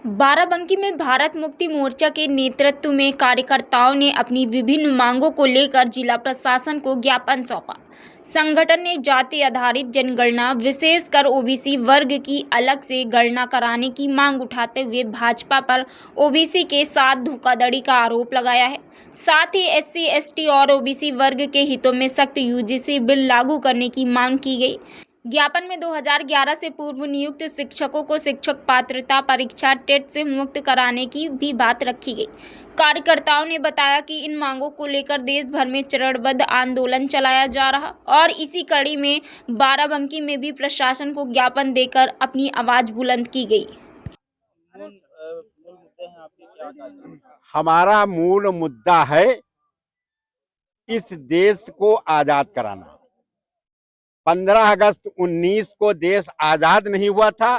बाराबंकी में भारत मुक्ति मोर्चा के नेतृत्व में कार्यकर्ताओं ने अपनी विभिन्न मांगों को लेकर जिला प्रशासन को ज्ञापन सौंपा। संगठन ने जाति आधारित जनगणना, विशेषकर ओबीसी वर्ग की अलग से गणना कराने की मांग उठाते हुए भाजपा पर ओबीसी के साथ धोखाधड़ी का आरोप लगाया है। साथ ही एससी, एसटी और ओबीसी वर्ग के हितों में सख्त यूजीसी बिल लागू करने की मांग की गई। ज्ञापन में 2011 से पूर्व नियुक्त शिक्षकों को शिक्षक पात्रता परीक्षा टेट से मुक्त कराने की भी बात रखी गई। कार्यकर्ताओं ने बताया कि इन मांगों को लेकर देश भर में चरणबद्ध आंदोलन चलाया जा रहा और इसी कड़ी में बाराबंकी में भी प्रशासन को ज्ञापन देकर अपनी आवाज बुलंद की गई। हमारा मूल मुद्दा है इस देश को आजाद कराना। 15 अगस्त 19 को देश आजाद नहीं हुआ था।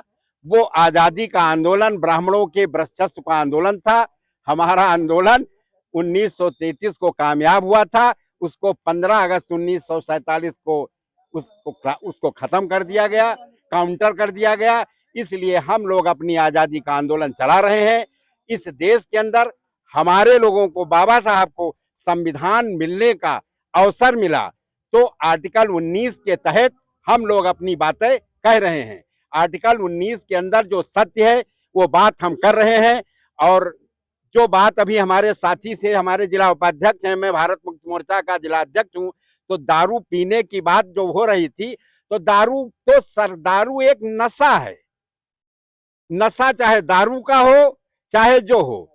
वो आजादी का आंदोलन ब्राह्मणों के वर्चस्व का आंदोलन था। हमारा आंदोलन 1933 को कामयाब हुआ था। उसको 15 अगस्त 1947 को उसको खत्म कर दिया गया, काउंटर कर दिया गया। इसलिए हम लोग अपनी आजादी का आंदोलन चला रहे हैं। इस देश के अंदर हमारे लोगों को, बाबा साहब को संविधान मिलने का अवसर मिला, तो आर्टिकल 19 के तहत हम लोग अपनी बातें कह रहे हैं। आर्टिकल 19 के अंदर जो सत्य है वो बात हम कर रहे हैं। और जो बात अभी हमारे साथी से, हमारे जिला उपाध्यक्ष हैं, मैं भारत मुक्ति मोर्चा का जिला अध्यक्ष हूं, तो दारू पीने की बात जो हो रही थी, तो दारू एक नशा है। नशा चाहे दारू का हो चाहे जो हो।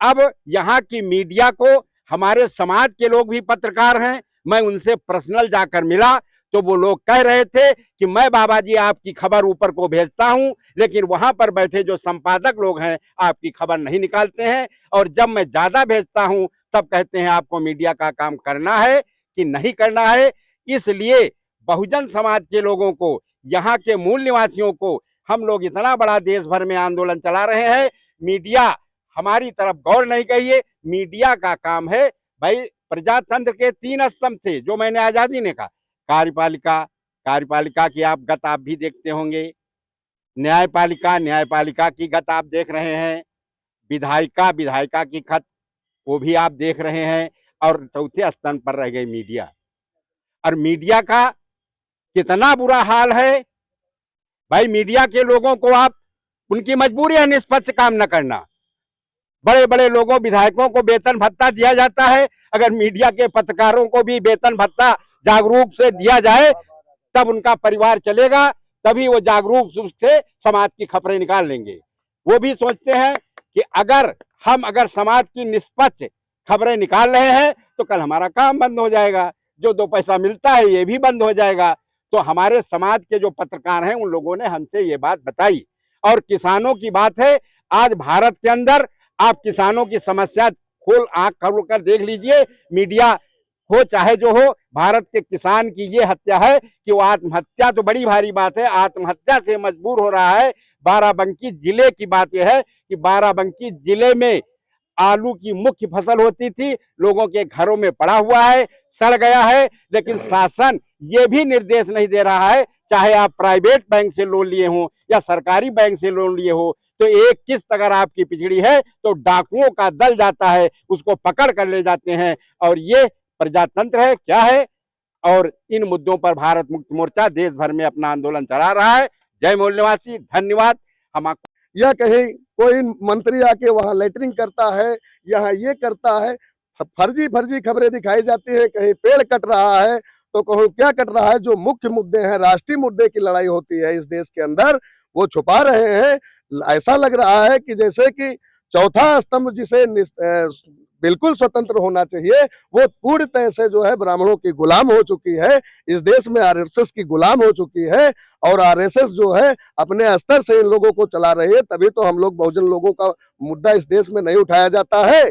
अब यहाँ की मीडिया को हमारे समाज के लोग भी पत्रकार हैं, मैं उनसे पर्सनल जाकर मिला तो वो लोग कह रहे थे कि मैं बाबा जी आपकी खबर ऊपर को भेजता हूं, लेकिन वहां पर बैठे जो संपादक लोग हैं आपकी खबर नहीं निकालते हैं। और जब मैं ज्यादा भेजता हूं तब कहते हैं आपको मीडिया का काम करना है कि नहीं करना है। इसलिए बहुजन समाज के लोगों को, यहाँ के मूल निवासियों को, हम लोग इतना बड़ा देश भर में आंदोलन चला रहे हैं। मीडिया हमारी तरफ गौर नहीं करिए। मीडिया का काम है भाई, प्रजातंत्र के 3 स्तंभ थे जो मैंने आजादी ने कहा। कार्यपालिका की आप भी देखते होंगे, न्यायपालिका की गत आप देख रहे हैं, विधायिका की खत वो भी आप देख रहे हैं, और चौथे स्थान पर रह गई मीडिया। और मीडिया का कितना बुरा हाल है भाई। मीडिया के लोगों को आप, उनकी मजबूरी है निष्पक्ष काम न करना। बड़े बड़े लोगों, विधायकों को वेतन भत्ता दिया जाता है। अगर मीडिया के पत्रकारों को भी वेतन भत्ता जागरूक से दिया जाए तब उनका परिवार चलेगा, तभी वो जागरूक से समाज की खबरें निकाल लेंगे। वो भी सोचते हैं कि अगर समाज की निष्पक्ष खबरें निकाल रहे हैं तो कल हमारा काम बंद हो जाएगा, जो 2 पैसा मिलता है ये भी बंद हो जाएगा। तो हमारे समाज के जो पत्रकार हैं उन लोगों ने हमसे ये बात बताई। और किसानों की बात है, आज भारत के अंदर आप किसानों की समस्या आंख खोल कर देख लीजिए। मीडिया हो चाहे जो हो, भारत के किसान की ये हत्या है कि वो आत्महत्या, तो बड़ी भारी बात है, आत्महत्या से मजबूर हो रहा है। बाराबंकी जिले की बात यह है कि बाराबंकी जिले में आलू की मुख्य फसल होती थी, लोगों के घरों में पड़ा हुआ है, सड़ गया है। लेकिन शासन ये भी निर्देश नहीं दे रहा है, चाहे आप प्राइवेट बैंक से लोन लिए हो या सरकारी बैंक से लोन लिए हो, तो एक किस्त अगर आपकी पिछड़ी है तो डाकुओं का दल जाता है, उसको पकड़ कर ले जाते हैं। और ये प्रजातंत्र है क्या है? और इन मुद्दों पर भारत मुक्ति मोर्चा देश भर में अपना आंदोलन चला रहा है। जय मूल निवासी, धन्यवाद। हम या कहीं कोई मंत्री आके वहां लेटरिंग करता है, यहाँ ये करता है, फर्जी खबरें दिखाई जाती है। कहीं पेड़ कट रहा है तो कहूँ क्या कट रहा है। जो मुख्य मुद्दे हैं, राष्ट्रीय मुद्दे की लड़ाई होती है इस देश के अंदर, वो छुपा रहे हैं। ऐसा लग रहा है कि जैसे कि चौथा स्तंभ जिसे बिल्कुल स्वतंत्र होना चाहिए, वो पूरी तरह से जो है ब्राह्मणों की गुलाम हो चुकी है। इस देश में आरएसएस की गुलाम हो चुकी है, और आरएसएस जो है अपने स्तर से इन लोगों को चला रही है। तभी तो हम लोग बहुजन लोगों का मुद्दा इस देश में नहीं उठाया जाता है।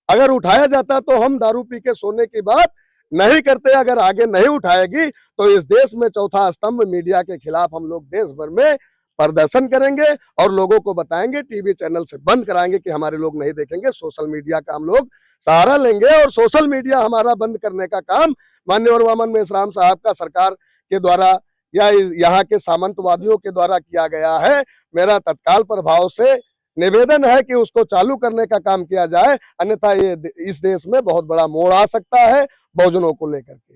अगर उठाया जाता तो हम दारू पी के सोने की बात नहीं करते। अगर आगे नहीं उठाएगी तो इस देश में चौथा स्तंभ मीडिया के खिलाफ हम लोग देश भर में प्रदर्शन करेंगे और लोगों को बताएंगे, टीवी चैनल से बंद कराएंगे कि हमारे लोग नहीं देखेंगे। सोशल मीडिया का हम लोग सहारा लेंगे, और सोशल मीडिया हमारा बंद करने का काम माननीय वामन मेश्राम साहब का सरकार के द्वारा या यहाँ के सामंतवादियों के द्वारा किया गया है। मेरा तत्काल प्रभाव से निवेदन है कि उसको चालू करने का काम किया जाए, अन्यथा ये इस देश में बहुत बड़ा मोड़ आ सकता है बहुजनों को लेकर के।